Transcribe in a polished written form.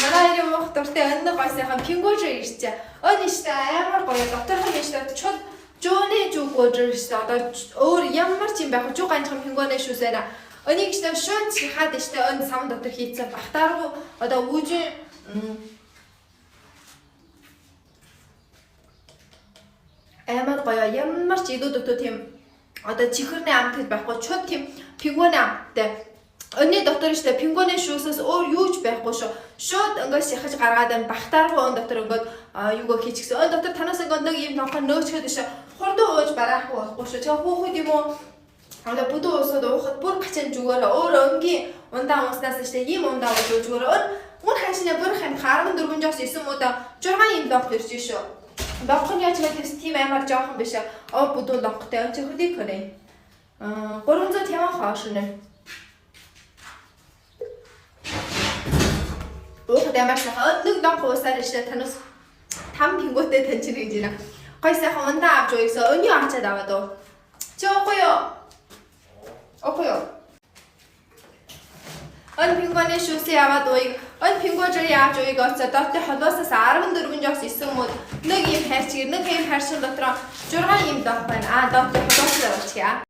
Манай ирэх мох дуртай өнөө гойсайхан пингож ирчээ. Өн ishte амар гоё дотторхон ishte чод жооны жугож ishte одоо өөр ямар ч юм байх жуу ганцхан пингоны шүүсээрээ өнийг ishte шууд хаад ishte өн сам дотор хийцэн бахтааргүй одоо үүжин амар гоё ямар ч идүү дотор тийм одоо чихэрний амт гэж байхгүй чод тийм пингоны амттай. Өнний дотор ishte пингоны шүүсээс өөр юу ч байхгүй шүү. Шууд ингээд шахаж гаргаад байна. Бахтааргүй өн дотор ингээд юугаа хийчихсэн. Өн дотор танаас ингээд нэг юм тонхон нөөчгээд ishte хурдан ууж бараахгүй байхгүй шүү. Тэг хүүхэд юм уу? Одоо бүдүү уусаад уухад бүр гачаан зүгээр өөр өнгийн ундаа ууснаас ishte ийм ундаа ууж зүгээр өн хашны бүр ханд 14 жоос 9 удаа 6 юм донх ирж шүү. Донх нь яаж гэдэг тийм амар жоохон биш. Бүдүү донхтой өн чи хөдий көрэй. 300 тяман хаашна. Уухад ямар сайхан нэг донх уусаар ishte танаас 5 пинготэй таньчих гэж байна. Гой сайхан ундаа авч уйсаа өний авчаад аваад уу. Чи уухгүй юу? Ön пингоны шүүсээ аваад уйг ön пингожрын авч уйг оцоо дотны холоосоос 14 жоос 9 мод нэг юм хайрчиг нэг юм хайрчин дотроо 6 юм донх байна. Дотны холоосоо авчихъя.